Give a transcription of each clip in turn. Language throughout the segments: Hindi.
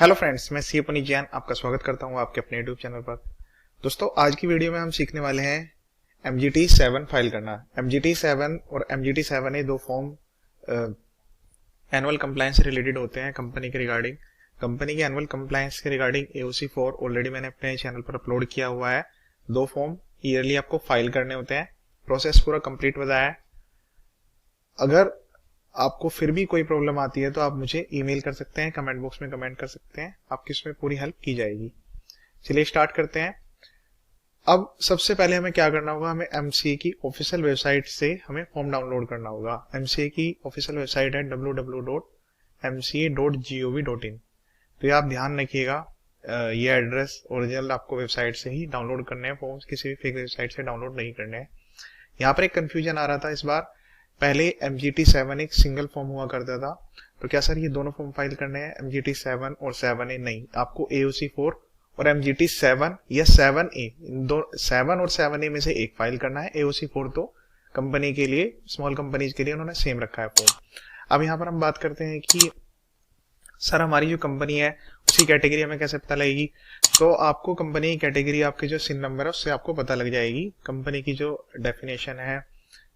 हेलो फ्रेंड्स, मैं सी पुनीत जैन आपका स्वागत करता हूं आपके अपने यूट्यूब चैनल पर। दोस्तों, आज की वीडियो में हम सीखने वाले हैं MGT7 फाइल करना। MGT7 और MGT7A दो फॉर्म एनुअल कंप्लायंस से रिलेटेड होते हैं कंपनी के रिगार्डिंग। कंपनी की एनुअल कंप्लायंस के रिगार्डिंग AOC4 ऑलरेडी मैंने अपने चैनल पर अपलोड किया हुआ है। दो फॉर्म ईयरली आपको फाइल करने होते हैं। प्रोसेस पूरा कंप्लीट बताया है। अगर आपको फिर भी कोई प्रॉब्लम आती है तो आप मुझे ईमेल कर सकते हैं, कमेंट बॉक्स में कमेंट कर सकते हैं, आपकी इसमें पूरी हेल्प की जाएगी। चलिए स्टार्ट करते हैं। अब सबसे पहले हमें क्या करना होगा, हमें MCA की ऑफिशियल वेबसाइट से हमें फॉर्म डाउनलोड करना होगा। MCA की ऑफिशियल वेबसाइट है www.mca.gov.in। तो ये आप ध्यान रखिएगा, ये एड्रेस ओरिजिनल आपको वेबसाइट से ही डाउनलोड करने हैं फॉर्म्स, किसी भी फेक वेबसाइट से डाउनलोड नहीं करने हैं। यहाँ पर एक कंफ्यूजन आ रहा था इस बार। पहले MGT7 एक सिंगल फॉर्म हुआ करता था, तो क्या सर ये दोनों फॉर्म फाइल करने हैं MGT7 और 7A? नहीं, आपको AOC4 और MGT7 या 7A, इन दो 7 और 7A में से एक फाइल करना है। AOC4 तो कंपनी के लिए, स्मॉल कंपनीज के लिए उन्होंने सेम रखा है फॉर्म। अब यहाँ पर हम बात करते हैं कि सर हमारी जो कंपनी है उसी कैटेगरी हमें कैसे पता लगेगी। तो आपको कंपनी की कैटेगरी, आपके जो सिन नंबर है उससे आपको पता लग जाएगी। कंपनी की जो डेफिनेशन है,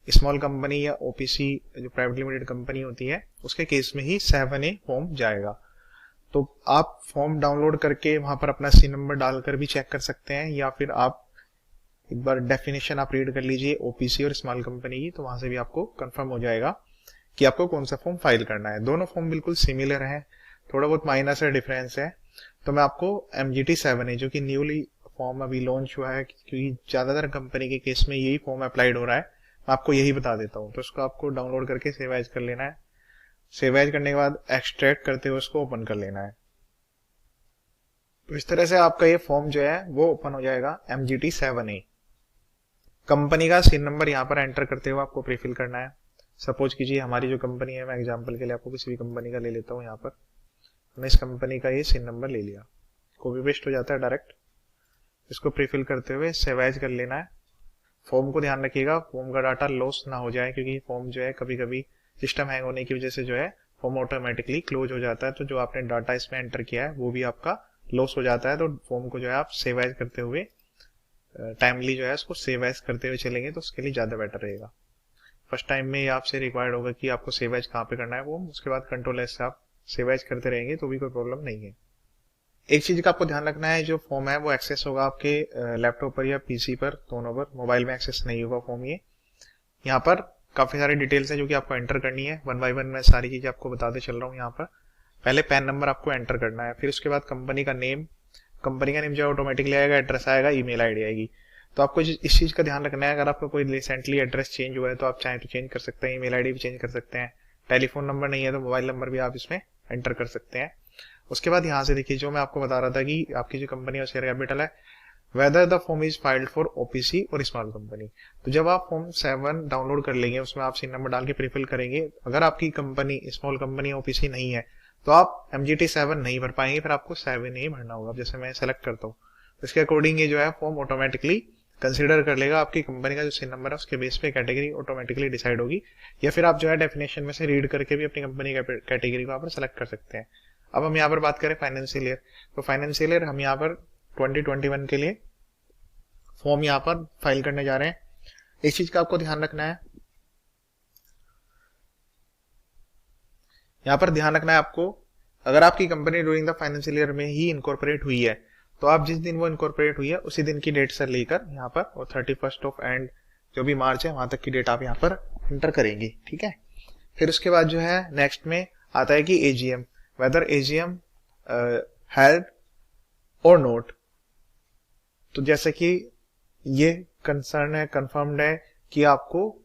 स्मॉल कंपनी या OPC जो प्राइवेट लिमिटेड कंपनी होती है, उसके केस में ही 7A फॉर्म जाएगा। तो आप फॉर्म डाउनलोड करके वहां पर अपना सिन नंबर डालकर भी चेक कर सकते हैं, या फिर आप एक बार डेफिनेशन आप रीड कर लीजिए OPC और स्मॉल कंपनी की, तो वहां से भी आपको कंफर्म हो जाएगा कि आपको कौन सा फॉर्म फाइल करना है। दोनों फॉर्म बिल्कुल सिमिलर है, थोड़ा बहुत माइनर सा डिफरेंस है। तो मैं आपको MGT7A जो कि न्यूली फॉर्म अभी लॉन्च हुआ है, क्योंकि ज्यादातर कंपनी के केस में यही फॉर्म अप्लाइड हो रहा है, आपको यही बता देता हूं। तो इसको आपको डाउनलोड करके सेव एज कर लेना है। सेव एज करने के बाद एक्सट्रैक्ट करते हुए उसको ओपन कर लेना है। तो इस तरह से आपका ये फॉर्म जो है वो ओपन हो जाएगा MGT7A। कंपनी का सिन नंबर यहाँ पर एंटर करते हुए आपको प्रीफिल करना है। सपोज कीजिए हमारी जो कंपनी है, मैं एग्जाम्पल के लिए आपको किसी भी कंपनी का ले लेता हूँ। यहाँ पर हमने इस कंपनी का ये सिन नंबर ले लिया, कॉपी पेस्ट हो जाता है डायरेक्ट। इसको प्रीफिल करते हुए सेव एज कर लेना है। फॉर्म को ध्यान रखिएगा, फॉर्म का डाटा लॉस ना हो जाए, क्योंकि फॉर्म जो है कभी कभी सिस्टम हैंग होने की वजह से जो है फॉर्म ऑटोमेटिकली क्लोज हो जाता है। तो जो आपने डाटा इसमें एंटर किया है वो भी आपका लॉस हो जाता है। तो फॉर्म को जो है आप सेव एज करते हुए टाइमली जो है उसको सेव एज करते हुए चलेंगे तो उसके लिए ज्यादा बेटर रहेगा। फर्स्ट टाइम में आपसे रिक्वायर्ड होगा कि आपको सेव एज कहाँ पे करना है फॉर्म, उसके बाद कंट्रोल एस से आप सेव एज करते रहेंगे तो भी कोई प्रॉब्लम नहीं है। एक चीज का आपको ध्यान रखना है, जो फॉर्म है वो एक्सेस होगा आपके लैपटॉप पर या PC पर, दोनों पर। मोबाइल में एक्सेस नहीं होगा फॉर्म। ये यहाँ पर काफी सारी डिटेल्स है जो कि आपको एंटर करनी है। वन बाय वन मैं सारी चीजें आपको बताते चल रहा हूँ। यहाँ पर पहले पैन नंबर आपको एंटर करना है, फिर उसके बाद कंपनी का नेम। कंपनी का नेम जो ऑटोमेटिकली आएगा, एड्रेस आएगा, ईमेल ID आएगी। तो आपको इस चीज का ध्यान रखना है, अगर आपका कोई रिसेंटली एड्रेस चेंज हुआ है तो आप चाहें तो चेंज कर सकते हैं, ईमेल ID भी चेंज कर सकते हैं। टेलीफोन नंबर नहीं है तो मोबाइल नंबर भी आप इसमें एंटर कर सकते हैं। उसके बाद यहाँ से देखिए, जो मैं आपको बता रहा था कि आपकी जो कंपनी है शेयर कैपिटल है, whether the form is filed for OPC और स्मॉल कंपनी। तो जब आप फॉर्म 7 डाउनलोड कर लेंगे, उसमें आप सिन नंबर डाल के प्रीफिल करेंगे। अगर आपकी कंपनी स्मॉल कंपनी OPC नहीं है तो आप MGT7 नहीं भर पाएंगे, फिर आपको 7A भरना होगा। जैसे मैं सेलेक्ट करता हूँ, इसके अकॉर्डिंग ये जो है फॉर्म ऑटोमेटिकली कंसिडर कर लेगा। आपकी कंपनी का जो सिन नंबर है उसके बेस पे कैटेगरी ऑटोमेटिकली डिसाइड होगी, या फिर आप जो है डेफिनेशन में से रीड करके भी अपनी कंपनी का कैटेगरी को यहाँ पर सेलेक्ट कर सकते हैं। अब हम यहाँ पर बात करें फाइनेंशियल ईयर, तो फाइनेंशियल ईयर हम यहाँ पर 2021 के लिए फॉर्म यहाँ पर फाइल करने जा रहे हैं। इस चीज का आपको ध्यान रखना है, यहाँ पर ध्यान रखना है आपको, अगर आपकी company during the financial year में ही इनकॉर्पोरेट हुई है तो आप जिस दिन वो इनकॉर्पोरेट हुई है उसी दिन की डेट से लेकर यहाँ पर, और 31 ऑफ एंड जो भी मार्च है वहां तक की डेट आप यहाँ पर एंटर करेंगे। ठीक है। फिर उसके बाद जो है नेक्स्ट में आता है कि AGM, वेदर AGM हेल्ड और नोट। तो जैसे कि ये कंसर्न है, कंफर्म्ड है कि आपको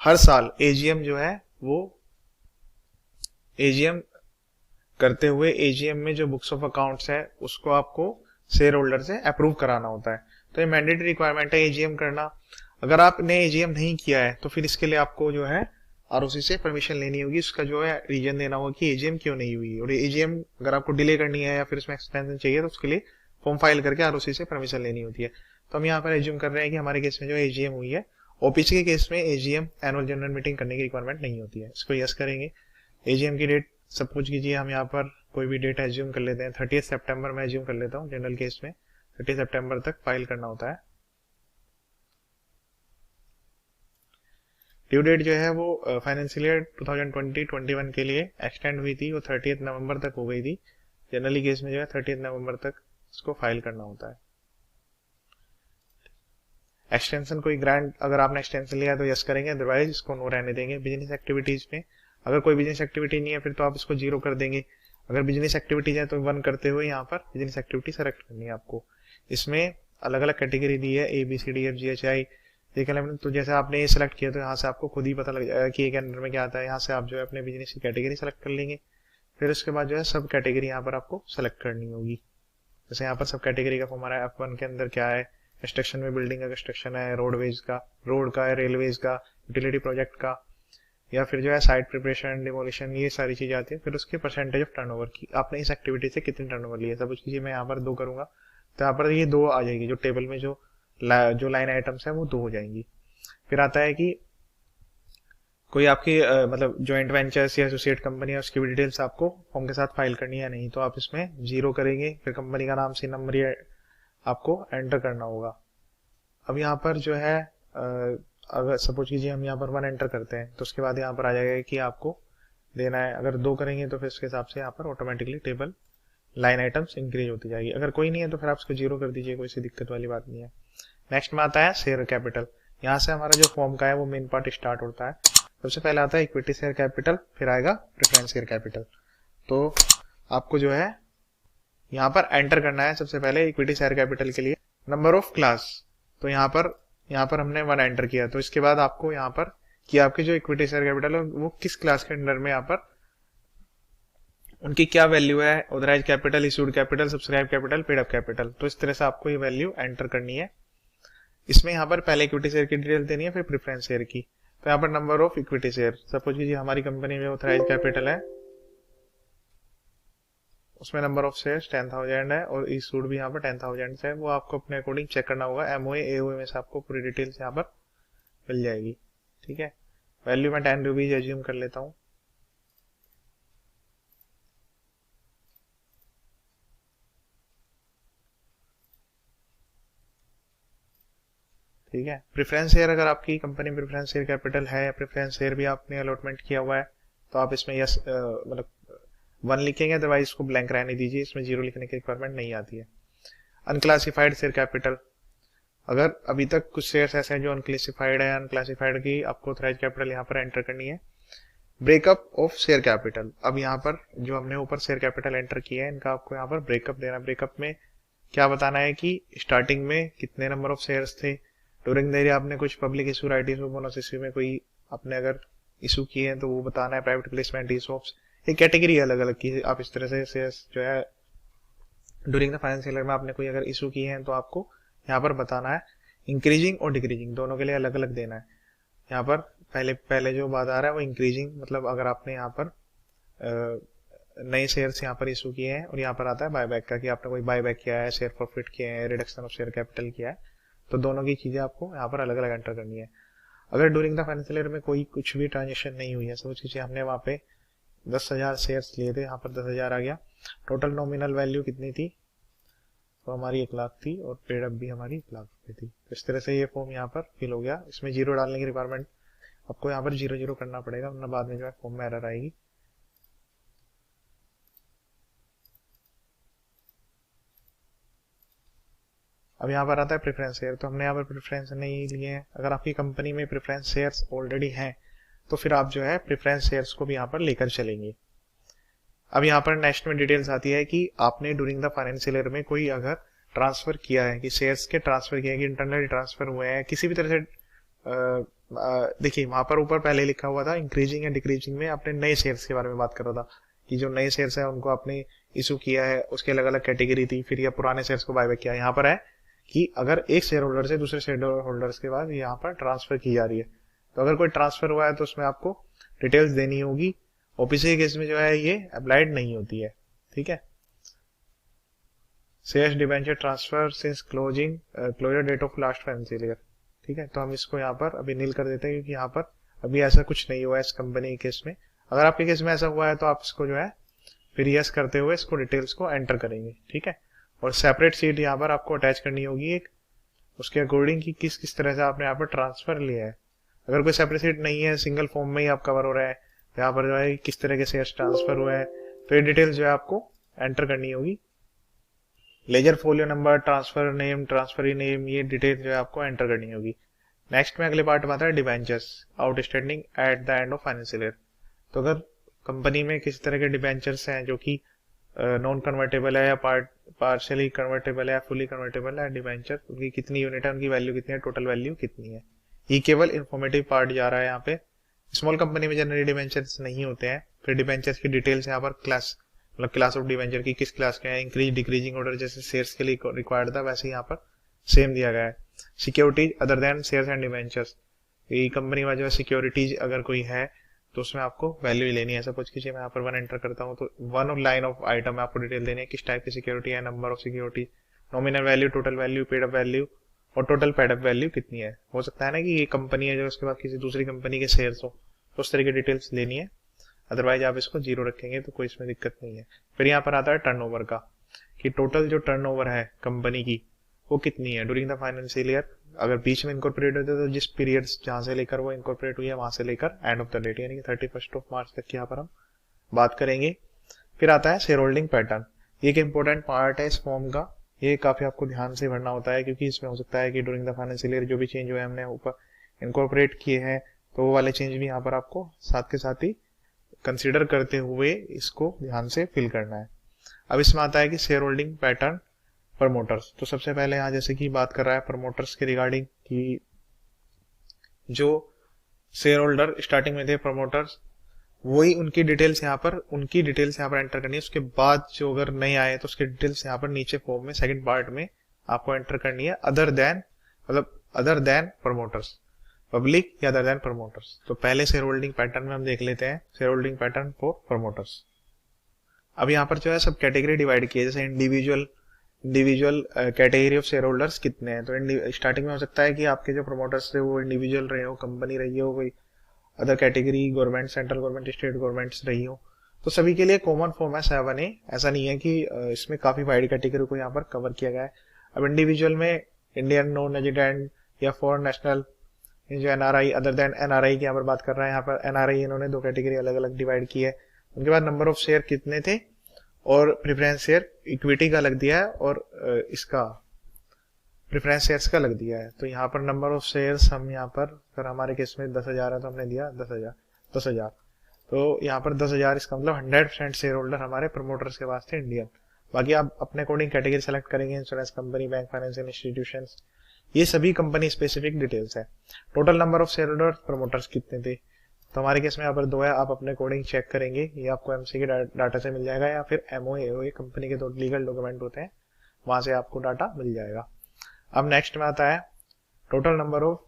हर साल AGM जो है वो AGM करते हुए AGM में जो बुक्स ऑफ अकाउंट्स है उसको आपको शेयर होल्डर से अप्रूव कराना होता है। तो ये मैंडेटरी रिक्वायरमेंट है AGM करना। अगर आपने AGM नहीं किया है तो फिर इसके लिए आपको जो है ROC से परमिशन लेनी होगी। उसका जो है रीजन देना होगा कि AGM क्यों नहीं हुई, और AGM अगर आपको डिले करनी है या फिर उसमें एक्सटेंशन चाहिए तो उसके लिए फॉर्म फाइल करके ROC से परमिशन लेनी होती है। तो हम यहाँ पर एज्यूम कर रहे हैं कि हमारे केस में जो AGM हुई है। OPC के केस में AGM एनुअल जनरल मीटिंग करने की रिक्वायरमेंट नहीं होती है। इसको यस करेंगे। AGM की डेट सपोज कीजिए हम यहाँ पर कोई भी डेट एज्यूम कर लेते हैं, 30 सितंबर में एज्यूम कर लेता हूँ, जनरल केस में 30 सितंबर तक फाइल करना होता है। ड्यू डेट जो है वो फाइनेंशियल ईयर 2020-21 के लिए एक्सटेंड हुई थी, वो 30 नवंबर तक हो गई थी। जनरली केस में जो है 30 नवंबर तक इसको फाइल करना होता है। एक्सटेंशन कोई ग्रांट, अगर आपने एक्सटेंशन लिया तो यस करेंगे, अदरवाइज इसको नो रहने देंगे। बिजनेस एक्टिविटीज में अगर कोई बिजनेस एक्टिविटी नहीं है फिर तो आप इसको 0 कर देंगे। अगर बिजनेस एक्टिविटीज है तो 1 करते हुए यहाँ पर बिजनेस एक्टिविटी सेलेक्ट करनी है आपको। इसमें अलग अलग कैटेगरी दी है, ABCDFGHI, देख लें। तो जैसे आपने ये सेलेक्ट किया तो यहाँ से आपको खुद ही पता लग जाएगा कि एक अंडर में क्या आता है। यहाँ से आप जो है अपने बिजनेस की कैटेगरी सेलेक्ट कर लेंगे। फिर उसके बाद जो है सब कैटेगरी यहाँ पर आपको सेलेक्ट करनी होगी। जैसे यहाँ पर सब कैटेगरी का फॉर्म आ रहा है। F1 के अंदर क्या है, कंस्ट्रक्शन में बिल्डिंग का कंस्ट्रक्शन है, रोडवेज का, रोड का है, रेलवेज का, यूटिलिटी प्रोजेक्ट का, या फिर जो है साइट प्रिपरेशन, डिमोलिशन, ये सारी चीजें आती है। फिर उसके परसेंटेज ऑफ टर्नओवर की, आपने इस एक्टिविटी से कितनी टर्नओवर ली है। सब चीजें मैं यहाँ पर 2 करूंगा तो यहाँ पर ये 2 आ जाएगी, जो टेबल में जो लाइन आइटम्स है वो 2 हो जाएंगी। फिर आता है कि कोई आपकी मतलब जॉइंट वेंचर्स या एसोसिएट कंपनी है, उसकी भी डिटेल्स आपको फॉर्म के साथ फाइल करनी है, नहीं तो आप इसमें 0 करेंगे। फिर कंपनी का नाम, सी नंबर ये आपको एंटर करना होगा। अब यहाँ पर जो है अगर सपोज कीजिए हम यहाँ पर 1 एंटर करते हैं तो उसके बाद यहाँ पर आ जाएगा कि आपको देना है। अगर 2 करेंगे तो फिर उसके हिसाब से यहाँ पर automatically table line items increase होती जाएगी। अगर कोई नहीं है तो फिर आप इसको 0 कर दीजिए, कोई सी दिक्कत वाली बात नहीं है। नेक्स्ट में आता है शेयर कैपिटल। यहाँ से हमारा जो फॉर्म का है वो मेन पार्ट स्टार्ट होता है। सबसे पहले आता है इक्विटी शेयर कैपिटल, फिर आएगा प्रेफरेंस शेयर कैपिटल। तो आपको जो है यहाँ पर एंटर करना है सबसे पहले इक्विटी शेयर कैपिटल के लिए नंबर ऑफ क्लास। तो यहाँ पर हमने 1 एंटर किया, तो इसके बाद आपको यहाँ पर कि आपके जो इक्विटी शेयर कैपिटल है वो किस क्लास के अंडर में यहाँ पर उनकी क्या वैल्यू है, authorise capital, issued capital, subscribe capital, paid up capital. तो इस तरह से आपको ये वैल्यू एंटर करनी है। इसमें यहाँ पर पहले इक्विटी शेयर की डिटेल देनी है, फिर प्रेफरेंस शेयर की। तो यहाँ पर number of equity share, suppose कीजिए हमारी कंपनी में ऑथराइज कैपिटल है, उसमें नंबर ऑफ शेयर्स 10,000 है और इशूड भी यहाँ पर 10,000 है। वो आपको अपने अकॉर्डिंग चेक करना होगा। MOA AOA में से आपको पूरी डिटेल्स यहाँ पर मिल जाएगी। ठीक है, वैल्यू में 10 रुपीज एज्यूम कर लेता हूँ। ठीक है, प्रेफरेंस शेयर, अगर आपकी कंपनी में प्रेफरेंस शेयर कैपिटल है या प्रेफरेंस शेयर भी आपने अलॉटमेंट किया हुआ है तो आप इसमें यस मतलब 1 लिखेंगे, अदरवाइज इसको ब्लैंक रहने दीजिए, इसमें 0 लिखने की रिक्वायरमेंट नहीं आती है। अनक्लासिफाइड शेयर कैपिटल, अगर अभी तक कुछ शेयर्स ऐसे हैं जो अनक्लासिफाइड है, अनक्लासिफाइड की आपको ऑथराइज कैपिटल यहाँ पर एंटर करनी है। ब्रेकअप ऑफ शेयर कैपिटल, अब यहाँ पर जो हमने ऊपर शेयर कैपिटल एंटर किया है इनका आपको यहाँ पर ब्रेकअप देना। ब्रेकअप में क्या बताना है कि स्टार्टिंग में कितने नंबर ऑफ शेयर्स थे, ड्यूरिंग द ईयर आपने कुछ public issue, right issue, bonus issue में कोई आपने अगर इशू किए हैं तो वो बताना है। प्राइवेट प्लेसमेंट, ESOPs, ये कैटेगरी अलग अलग की। आप इस तरह से शेयर्स जो है ड्यूरिंग द फाइनेंशियल ईयर में आपने कोई अगर इशू किए हैं तो आपको यहाँ पर बताना है। इंक्रीजिंग और डिक्रीजिंग दोनों के लिए अलग अलग देना है। यहाँ पर पहले जो बात आ रहा है वो इंक्रीजिंग, मतलब अगर आपने यहाँ पर नए शेयर्स यहाँ पर इशू किए हैं, और यहाँ पर आता है बायबैक का कि आपने कोई बायबैक किया है, शेयर प्रॉफिट किए हैं, रिडक्शन ऑफ शेयर कैपिटल किया है, तो दोनों की चीजें आपको यहाँ पर अलग अलग एंटर करनी है। अगर ड्यूरिंग द फाइनेंशियल ईयर में कोई कुछ भी ट्रांजेक्शन नहीं हुई है, समझ लीजिए हमने वहाँ पे 10,000 शेयर्स लिए थे, यहाँ पर 10,000 आ गया। टोटल नॉमिनल वैल्यू कितनी थी, तो हमारी 1 लाख थी, और पेड अप भी हमारी 1 लाख रुपए थी। तो इस तरह से ये फॉर्म यहाँ पर फिल हो गया। इसमें 0 डालने की रिक्वायरमेंट आपको यहाँ पर 0 करना पड़ेगा, वरना बाद में जो है फॉर्म में एरर आएगी। अब यहाँ पर आता है प्रेफरेंस शेयर, तो हमने यहाँ पर प्रेफरेंस नहीं लिए हैं। अगर आपकी कंपनी में प्रेफरेंस शेयर्स ऑलरेडी हैं तो फिर आप जो है प्रेफरेंस शेयर्स को भी यहाँ पर लेकर चलेंगे। अब यहाँ पर नेक्स्ट में डिटेल्स आती है कि आपने ड्यूरिंग द फाइनेंशियल ईयर में कोई अगर ट्रांसफर किया है, कि शेयर्स के ट्रांसफर किए हैं, कि इंटरनल ट्रांसफर हुए हैं किसी भी तरह से। देखिए वहां पर ऊपर पहले लिखा हुआ था इंक्रीजिंग या डिक्रीजिंग में आपने नए शेयर्स के बारे में बात कर रहा था कि जो नए शेयर्स है उनको आपने इशू किया है, उसके अलग अलग कैटेगरी थी, फिर या पुराने शेयर्स को बायबैक किया। यहाँ पर है कि अगर एक शेयर होल्डर से दूसरे शेयर होल्डर्स के बाद यहाँ पर ट्रांसफर की जा रही है, तो अगर कोई ट्रांसफर हुआ है तो उसमें आपको डिटेल्स देनी होगी। ओपीसी के केस में जो है ये अप्लाइड नहीं होती है। ठीक है, shares debenture transfer since closure date of last financial year. ठीक है, तो हम इसको यहाँ पर अभी नील कर देते हैं क्योंकि यहाँ पर अभी ऐसा कुछ नहीं हुआ है इस कंपनी के केस में। अगर आपके केस में ऐसा हुआ है तो आप इसको जो है फिर यस करते हुए इसको डिटेल्स को एंटर करेंगे, ठीक है। और सेपरेट शीट यहाँ पर आपको अटैच करनी होगी एक, उसके अकॉर्डिंग कि किस किस तरह से आपने यहाँ पर ट्रांसफर लिया है। अगर कोई सेपरेट शीट नहीं है, सिंगल फॉर्म में ही आप कवर हो रहा है, तो यहाँ पर जो है किस तरह के शेयर्स ट्रांसफर हुए हैं, तो ये डिटेल्स जो है आपको एंटर करनी होगी। Ledger folio number, transfer name, transferee name, ये डिटेल जो है आपको एंटर करनी होगी। नेक्स्ट में अगले पार्ट में आता है debentures outstanding at the end of financial year. तो अगर कंपनी में किस तरह के डिबेंचर्स हैं जो कि नॉन कन्वर्टेबल है या पार्शियली कन्वर्टेबल है या फुली कन्वर्टेबल है डिबेंचर, उनकी कितनी यूनिट है, उनकी वैल्यू कितनी है, टोटल वैल्यू कितनी है, ये केवल इन्फॉर्मेटिव पार्ट जा रहा है यहाँ पे। स्मॉल कंपनी में जनरली डिबेंचर्स नहीं होते हैं। फिर डिबेंचर्स की डिटेल्स यहाँ पर क्लास, मतलब क्लास ऑफ डिबेंचर की किस क्लास के हैं, इंक्रीज डिक्रीजिंग ऑर्डर जैसे शेयर्स के लिए रिक्वायर्ड था वैसे यहाँ पर सेम दिया गया है। Securities other than shares and debentures, ये कंपनी में जो है सिक्योरिटीज अगर कोई है तो उसमें आपको वैल्यू लेनी है। सपोज कीजिए मैं यहाँ पर 1 एंटर करता हूँ, तो 1 लाइन ऑफ आइटम में आपको डिटेल देनी है, किस टाइप की सिक्योरिटी है, number of security, nominal value, total value, paid up value और टोटल पेड अप वैल्यू कितनी है। हो सकता है ना कि ये कंपनी है जो उसके बाद किसी दूसरी कंपनी के शेयर्स हो, तो उस तरह की डिटेल्स लेनी है, अदरवाइज आप इसको 0 रखेंगे तो कोई इसमें दिक्कत नहीं है। फिर यहाँ पर आता है टर्नओवर का, कि टोटल जो टर्नओवर है कंपनी की वो कितनी है ड्यूरिंग द फाइनेंशियल ईयर। अगर बीच में इनकॉर्पोरेट होते तो जिस पीरियड जहां से लेकर वो इनकॉर्पोरेट हुई है वहां से लेकर एंड ऑफ द डेट यानी कि 31 मार्च तक की यहाँ पर हम बात करेंगे। फिर आता है शेयर होल्डिंग पैटर्न, ये एक इंपॉर्टेंट पार्ट है इस फॉर्म का, ये काफी आपको ध्यान से भरना होता है क्योंकि इसमें हो सकता है कि ड्यूरिंग द फाइनेंशियल ईयर जो भी चेंज हुए हमने ऊपर इनकॉर्पोरेट किए हैं तो वो वाले चेंज भी यहाँ पर आपको साथ के साथ ही कंसिडर करते हुए इसको ध्यान से फिल करना है। अब इसमें आता है कि शेयर होल्डिंग पैटर्न प्रमोटर्स। तो सबसे पहले यहाँ जैसे कि बात कर रहा है प्रमोटर्स के रिगार्डिंग कि जो शेयर होल्डर स्टार्टिंग में थे प्रमोटर्स, वही उनकी डिटेल्स यहाँ पर एंटर करनी है। उसके बाद जो अगर नहीं आए तो उसकी डिटेल्स यहाँ पर नीचे फॉर्म में सेकंड पार्ट में आपको एंटर करनी है, अदर देन प्रमोटर्स, पब्लिक या अदर देन प्रमोटर्स। तो पहले शेयर होल्डिंग पैटर्न में हम देख लेते हैं share holding pattern for promoters. अब यहाँ पर जो है सब कैटेगरी डिवाइड किए, जैसे individual category of share holders कितने हैं। तो स्टार्टिंग में हो सकता है कि आपके जो प्रमोटर्स थे वो इंडिविजुअल रहे हो, कंपनी रही हो, कोई other category government, central government, state governments रही हो, तो सभी के लिए कॉमन फॉर्म है 7A। ऐसा नहीं है कि इसमें काफी वाइड कैटेगरी को यहाँ पर कवर किया गया है। अब इंडिविजुअल में इंडियन, नॉन रेजिडेंट या फॉरेन नेशनल, जो एनआरआई, अदर देन एनआरआई की यहाँ पर बात कर रहे हैं। यहाँ पर एनआरआई इन्होंने 2 कैटेगरी अलग अलग डिवाइड की है। उनके बाद नंबर ऑफ शेयर कितने थे और प्रेफरेंस शेयर इक्विटी का अलग दिया है और इसका प्रेफरेंस शेयर्स का अलग दिया है। तो यहाँ पर नंबर ऑफ शेयर्स हम यहाँ पर, अगर हमारे केस में 10,000 है तो हमने दिया 10,000। तो यहाँ पर 10,000 इसका मतलब 100% शेयर होल्डर हमारे प्रमोटर्स के पास थे इंडियन। बाकी आप अपने अकॉर्डिंग कैटेगरी सेलेक्ट करेंगे, insurance company, bank, financial institutions, ये सभी कंपनी स्पेसिफिक डिटेल्स है। Total number of share holder promoters कितने थे, तो हमारे केस में यहाँ पर 2 है, आप अपने अकॉर्डिंग चेक करेंगे, ये आपको एमसी के डाटा से मिल जाएगा या फिर एमओए कंपनी के 2 लीगल डॉक्यूमेंट होते हैं, वहां से आपको डाटा मिल जाएगा। अब नेक्स्ट में आता है total number of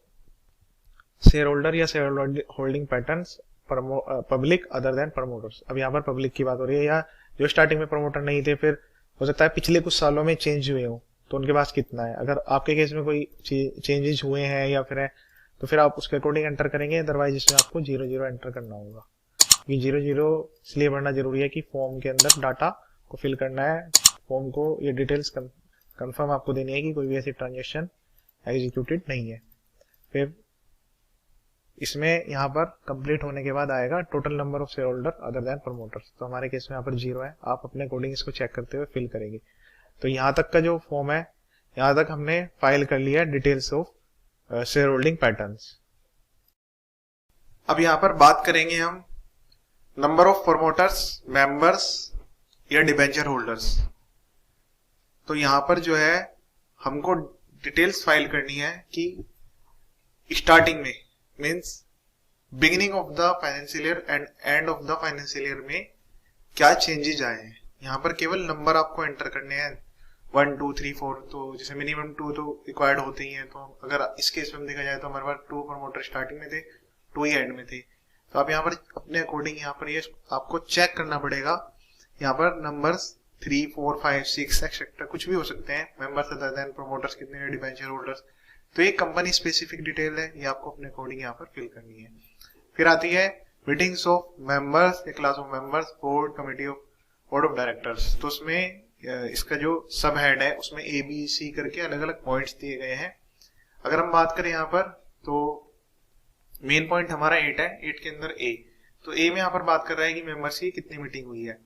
shareholder या shareholding patterns public other than promoters. अब यहाँ पर पब्लिक की बात हो रही है, या जो स्टार्टिंग में प्रमोटर नहीं थे, फिर हो सकता है पिछले कुछ सालों में चेंज हुए हो, तो उनके पास कितना है। अगर आपके केस में कोई चेंजेस हुए हैं या फिर है तो फिर आप उसके अकॉर्डिंग एंटर करेंगे, अदरवाइज इसमें आपको 0 एंटर करना होगा। ये 0 इसलिए भरना जरूरी है कि फॉर्म के अंदर डाटा को फिल करना है, फॉर्म को ये डिटेल्स कंफर्म आपको देनी है कि कोई भी ऐसी ट्रांजेक्शन एग्जीक्यूटेड नहीं है। फिर इसमें यहाँ पर कंप्लीट होने के बाद आएगा total number of share holder other than promoters. तो हमारे केस में यहाँ पर 0 है, आप अपने अकॉर्डिंग इसको चेक करते हुए फिल करेंगे। तो यहाँ तक का जो फॉर्म है, यहाँ तक हमने फाइल कर लिया details of share holding patterns. अब यहाँ पर बात करेंगे हम नंबर ऑफ प्रमोटर्स, मेंबर्स या डिबेंचर होल्डर्स। तो यहाँ पर जो है हमको डिटेल्स फाइल करनी है कि स्टार्टिंग में means beginning of the financial year and end of the financial year में क्या चेंजेस आए हैं। यहाँ पर केवल नंबर आपको एंटर करने हैं 1 2 3 4, तो जैसे मिनिमम 2 तो रिक्वायर्ड होते ही हैं। तो अगर इस केस में देखा जाए तो हमारे पास 2 प्रमोटर स्टार्टिंग में थे, 2 ही एंड में थे। तो आप यहाँ पर अपने अकॉर्डिंग यहाँ पर ये आपको चेक करना पड़ेगा। यहाँ पर नंबर्स 3 4 5 6 एक्सेट्रा कुछ भी हो सकते हैं, मेंबर्स अदर देन प्रमोटर्स कितने हैं, डिबेंचर होल्डर्स। तो ये कंपनी स्पेसिफिक डिटेल है, ये आपको अपने अकॉर्डिंग यहाँ पर फिल करनी है। फिर आती है meetings of members, A class of members, board, committee of board of directors. तो उसमें इसका जो सब हेड है उसमें ए बी सी करके अलग अलग पॉइंट्स दिए गए हैं। अगर हम बात करें यहाँ पर तो मेन पॉइंट हमारा 8 है, 8 के अंदर ए। तो ए में यहाँ पर बात कर रहा है कि मेंबर्स की कितनी मीटिंग हुई है।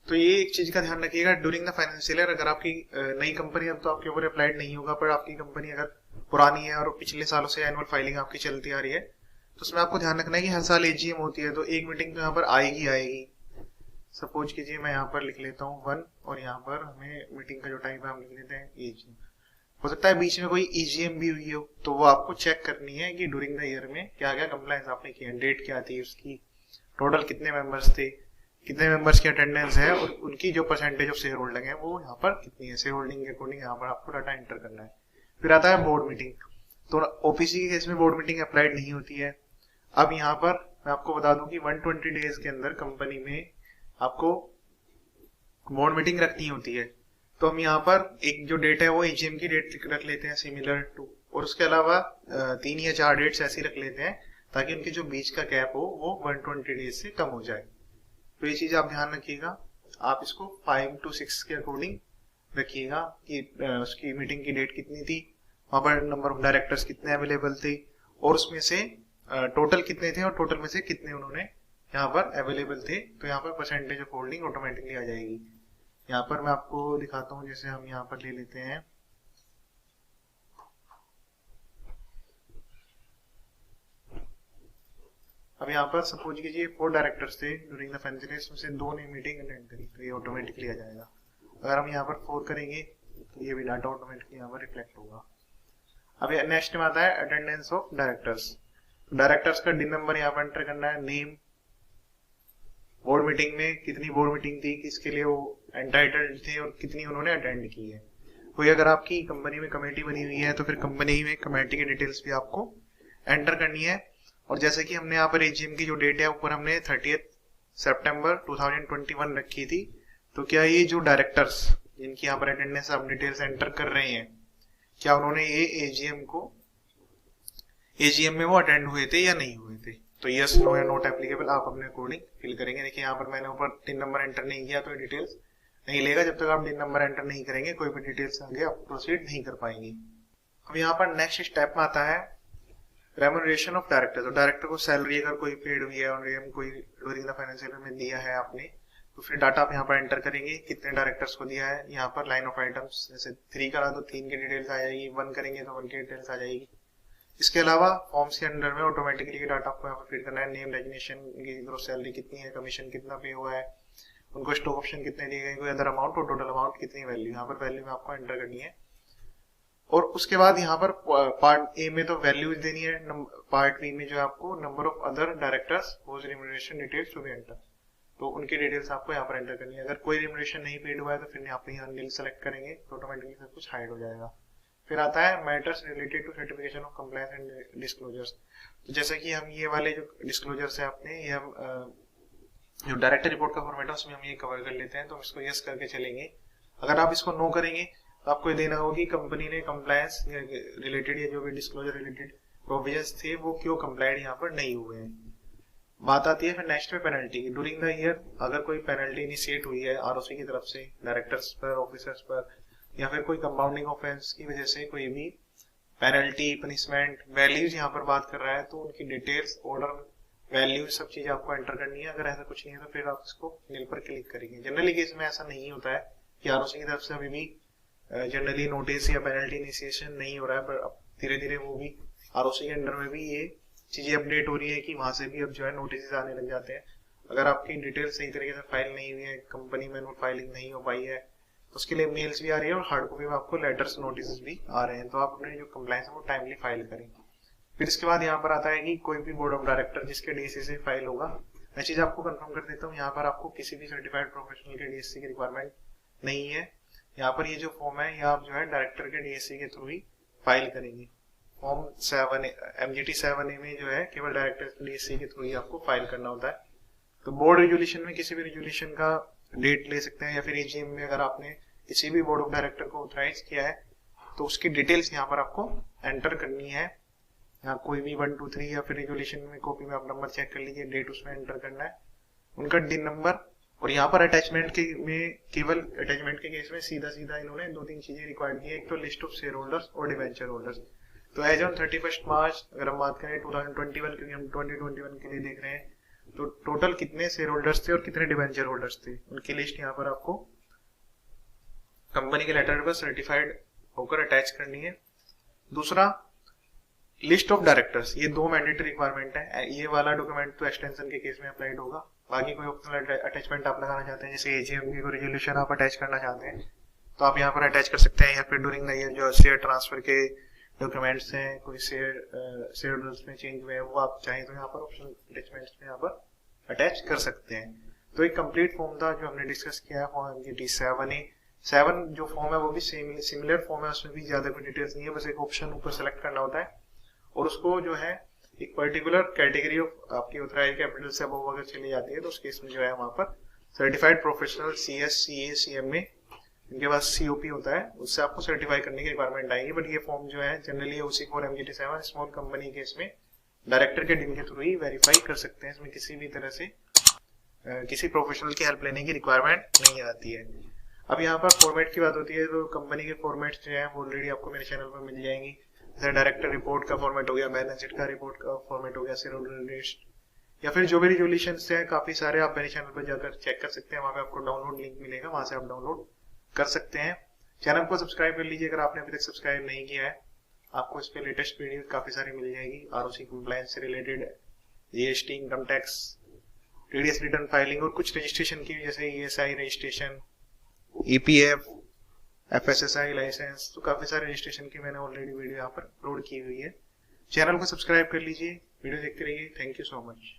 तो ये एक चीज का ध्यान रखिएगा ड्यूरिंग द फाइनेंशियल ईयर, अगर आपकी नई कंपनी है तो आपके ऊपर अप्लाइड नहीं होगा, पर आपकी कंपनी अगर पुरानी है और पिछले सालों से एनुअल फाइलिंग आपकी चलती आ रही है तो उसमें आपको ध्यान रखना है कि हर साल एजीएम होती है, तो एक मीटिंग तो यहाँ पर आएगी आएगी। सपोज कीजिए मैं यहाँ पर लिख लेता हूँ 1 और यहाँ पर हमें मीटिंग का जो टाइम है हम लिख लेते हैं एजीएम। हो सकता है बीच में कोई ईजीएम भी हुई हो, तो वो आपको चेक करनी है कि ड्यूरिंग द ईयर में क्या क्या कंप्लायंस आपने किया, डेट क्या थी उसकी, टोटल कितने मेंबर्स थे, कितने मेंबर्स की अटेंडेंस है और उनकी जो परसेंटेज ऑफ शेयर होल्डिंग है वो यहाँ पर कितनी है। शेयर होल्डिंग के अकॉर्डिंग यहाँ पर आपको डाटा एंटर करना है। फिर आता है बोर्ड मीटिंग। तो ओपीसी के केस में बोर्ड मीटिंग अप्लाइड नहीं होती है। अब यहाँ पर मैं आपको बता दूं कि 120 डेज के अंदर कंपनी में आपको बोर्ड मीटिंग रखनी होती है। तो हम यहाँ पर एक जो डेट है वो एजीएम की डेट रख लेते हैं सिमिलर टू, और उसके अलावा 3 या 4 डेट्स ऐसी रख लेते हैं ताकि उनके जो बीच का गैप हो वो 120 डेज से कम हो जाए। तो ये चीज आप ध्यान रखिएगा। आप इसको 5 to 6 के अकॉर्डिंग रखिएगा कि उसकी मीटिंग की डेट कितनी थी, वहां पर नंबर ऑफ डायरेक्टर्स कितने अवेलेबल थे और उसमें से टोटल कितने थे और टोटल में से कितने उन्होंने यहाँ पर अवेलेबल थे। तो यहाँ पर परसेंटेज ऑफ होल्डिंग ऑटोमेटिकली आ जाएगी। यहाँ पर मैं आपको दिखाता हूँ, जैसे हम यहाँ पर ले लेते हैं अब यहाँ पर सपोज कीजिए 4 डायरेक्टर्स थे ड्यूरिंग द फाइनेंशियल ईयर, उसमें से 2 ने मीटिंग अटेंड करी, तो ये ऑटोमेटिकली आ जाएगा। अगर हम यहाँ पर 4 करेंगे तो ये भी डाटा ऑटोमेटिकली यहाँ पर रिफ्लेक्ट होगा। अब नेक्स्ट में आता है अटेंडेंस ऑफ डायरेक्टर्स। डायरेक्टर्स का दिन नंबर यहाँ पर एंटर करना है, नेम, बोर्ड मीटिंग में कितनी बोर्ड मीटिंग थी, किसके लिए वो एंटाइटल्ड थे और कितनी उन्होंने अटेंड की है। कोई अगर आपकी कंपनी में कमेटी बनी हुई है तो फिर कंपनी में कमेटी की डिटेल्स भी आपको एंटर करनी है। और जैसे कि हमने यहाँ पर एजीएम की जो डेट है ऊपर हमने 30 सितंबर 2021 रखी थी, तो क्या ये जो डायरेक्टर्स जिनकी यहाँ पर अटेंडेंस आप डिटेल्स एंटर कर रहे हैं, क्या उन्होंने ये एजीएम में वो अटेंड हुए थे या नहीं हुए थे। तो यस नो या नॉट एप्लीकेबल आप अपने अकॉर्डिंग फिल करेंगे। देखिए यहाँ पर मैंने ऊपर दिन नंबर एंटर नहीं किया तो डिटेल्स नहीं लेगा, जब तक आप दिन नंबर एंटर नहीं करेंगे कोई भी डिटेल्स आगे आप प्रोसीड नहीं कर पाएंगे। अब यहाँ पर नेक्स्ट स्टेप में आता है रेम्यूनरेशन ऑफ डायरेक्टर। तो डायरेक्टर को सैलरी अगर कोई पेड हुई है और कोई ड्यूरिंग द फाइनेंशियल ईयर में दिया है आपने, तो फिर डाटा आप यहाँ पर एंटर करेंगे कितने डायरेक्टर्स को दिया है। यहाँ पर लाइन ऑफ आइटम्स जैसे 3 करा तो 3 की डिटेल्स आ जाएगी, 1 करेंगे तो 1 की डिटेल्स आ जाएगी। इसके अलावा फॉर्म्स के अंडर में ऑटोमेटिकली डाटा आपको यहाँ पर फीड करना है, नेम, डेजिग्नेशन की ग्रोस सैलरी कितनी है, कमीशन कितना पे हुआ है, उनको स्टॉक ऑप्शन कितने दिए गए, कोई अदर अमाउंट और टोटल अमाउंट कितनी वैल्यू, यहाँ पर वैल्यू में आपको एंटर करनी है। और उसके बाद यहाँ पर पार्ट ए में तो वैल्यूज देनी है, पार्ट बी में जो है आपको number of other directors whose remuneration details to be enter, तो उनकी डिटेल्स आपको यहाँ पर एंटर करनी है। अगर कोई रिम्यूनरेशन नहीं पेड हुआ है तो फिर आप यहाँ नील सेलेक्ट करेंगे तो ऑटोमेटिकली सब कुछ हाइड हो जाएगा। फिर आता है matters related to certification of compliance and disclosures. तो जैसे कि हम ये वाले जो डिस्क्लोजर्स है अपने, ये हम जो डायरेक्टर रिपोर्ट का फॉर्मेट है उसमें हम ये कवर कर लेते हैं, तो हम इसको यस करके चलेंगे। अगर आप इसको नो करेंगे तो आपको ये देना होगा कि कंपनी ने कंप्लायंस रिलेटेड या जो भी डिस्क्लोजर रिलेटेड प्रोविजंस थे वो क्यों कंप्लाइड यहाँ पर नहीं हुए हैं। बात आती है फिर नेक्स्ट में पेनल्टी की। ड्यूरिंग द ईयर अगर कोई पेनल्टी इनिशिएट हुई है आरओसी की तरफ से डायरेक्टर्स पर, ऑफिसर्स पर, या फिर कोई कंपाउंडिंग ऑफेंस की वजह से कोई भी पेनल्टी, पनिशमेंट, वैल्यूज यहाँ पर बात कर रहा है, तो उनकी डिटेल्स, ऑर्डर, वैल्यूज सब चीजें आपको एंटर करनी है। अगर ऐसा कुछ नहीं है तो फिर आप इसको नील पर क्लिक करेंगे। जनरली केस में ऐसा नहीं होता है कि आरओसी की तरफ से अभी भी जनरली नोटिस या पेनल्टी इनिशिएशन नहीं हो रहा है, पर अब धीरे धीरे वो भी आरओसी के अंडर में भी ये चीजें अपडेट हो रही है कि वहां से भी अब जो है नोटिस आने लग जाते हैं। अगर आपकी डिटेल सही तरीके से फाइल नहीं हुई है, कंपनी में फाइलिंग नहीं हो पाई है, तो उसके लिए मेल्स भी आ रही है और हार्ड कॉपी में आपको लेटर्स, नोटिस भी आ रहे हैं। तो आप अपने जो कंप्लायंस है वो टाइमली फाइल करें। फिर इसके बाद यहाँ पर आता है कि कोई भी बोर्ड ऑफ डायरेक्टर जिसके डीएससी से फाइल होगा, मैं चीज आपको कंफर्म कर देता हूँ, यहाँ पर आपको किसी भी सर्टिफाइड प्रोफेशनल के डीएससी की रिक्वायरमेंट नहीं है। यहाँ पर ये जो फॉर्म है ये आप जो है डायरेक्टर के डीएससी के थ्रू ही फाइल करेंगे। फॉर्म 7 MGT 7A में जो है केवल डायरेक्टर के डीएससी के थ्रू ही आपको फाइल करना होता है। तो बोर्ड रेजोल्यूशन में किसी भी रेजोल्यूशन का डेट ले सकते हैं, या फिर एजीएम में अगर आपने किसी भी बोर्ड ऑफ डायरेक्टर को ऑथराइज किया है तो उसकी डिटेल्स यहाँ पर आपको एंटर करनी है। यहाँ कोई भी 1, 2, 3 या फिर रेजोल्यूशन में कॉपी में आप नंबर चेक कर लीजिए, डेट उसमें एंटर करना है, उनका दिन नंबर और यहाँ पर अटैचमेंट के में केवल अटैचमेंट के केस में सीधा सीधा इन्होंने 2-3 चीजें रिक्वायर्ड की है। एक तो लिस्ट ऑफ शेयर होल्डर्स और डिवेंचर होल्डर्स। तो एज ऑन 31 मार्च अगर हम बात करें 2021, क्योंकि हम 2021 के लिए देख रहे हैं, तो टोटल कितने शेयर होल्डर्स थे और कितने डिवेंचर होल्डर्स थे, उनकी लिस्ट यहाँ पर आपको कंपनी के लेटर पर सर्टिफाइड होकर अटैच करनी है। दूसरा, लिस्ट ऑफ डायरेक्टर्स, ये 2 मैंडेटरी रिक्वायरमेंट है। ये वाला डॉक्यूमेंट तो एक्सटेंशन के केस में अप्लाइड होगा। बाकी कोई ऑप्शनल अटैचमेंट आप लगाना चाहते हैं, जैसे एजीएम की कोई रेजोल्यूशन आप अटैच करना चाहते हैं, तो आप यहाँ पर अटैच कर सकते हैं। या फिर ड्यूरिंग द ईयर जो शेयर ट्रांसफर के डॉक्यूमेंट्स हैं, कोई शेयर होल्डर्स में चेंज हुए हैं, वो आप चाहें तो यहाँ पर ऑप्शनल अटैचमेंट्स में यहाँ पर अटैच कर सकते हैं। तो एक कंप्लीट फॉर्म था जो हमने डिस्कस किया है, फॉर्म T7 7 जो फॉर्म है वो भी सिमिलर फॉर्म है, उसमें भी ज्यादा कोई डिटेल्स नहीं है, बस एक ऑप्शन ऊपर सेलेक्ट करना होता है और उसको जो है एक पर्टिकुलर कैटेगरी ऑफ आपकी ऑथराइज्ड कैपिटल से अबव अगर चली जाती है तो उस केस में जो है वहां पर certified professional CS CA CMA इनके पास COP होता है, उससे आपको सर्टिफाई करने की रिक्वायरमेंट आएगी। बट ये फॉर्म जो है generally OC4 MGT7 small company case में डायरेक्टर के डीन के थ्रू ही वेरीफाई कर सकते हैं। इसमें किसी भी तरह से किसी प्रोफेशनल की हेल्प लेने की रिक्वायरमेंट नहीं आती है। अब यहाँ पर फॉर्मेट की बात होती है तो कंपनी के फॉर्मेट्स जो है वो ऑलरेडी आपको मेरे चैनल पर मिल जाएंगी। जैसे डायरेक्टर रिपोर्ट का फॉर्मेट हो गया, बैलेंस शीट का रिपोर्ट का फॉर्मेट हो गया, शेयर होल्डर लिस्ट, या फिर जो भी रिजोल्यूशंस हैं काफी सारे आप मेरे चैनल पर जाकर चेक कर सकते हैं। वहां पे आपको डाउनलोड लिंक मिलेगा, वहां से आप डाउनलोड कर सकते हैं। चैनल को सब्सक्राइब कर लीजिए अगर आपने अभी तक सब्सक्राइब नहीं किया है। आपको इस पे लेटेस्ट वीडियो काफी सारी मिल जाएगी, ROC कंप्लायंस से related, GST, income tax, TDS return filing और कुछ रजिस्ट्रेशन की, जैसे ESI registration, EPF, FSSI licence, तो काफी सारे रजिस्ट्रेशन की मैंने ऑलरेडी वीडियो यहाँ पर अपलोड की हुई है। चैनल को सब्सक्राइब कर लीजिए, वीडियो देखते रहिए। Thank you so much.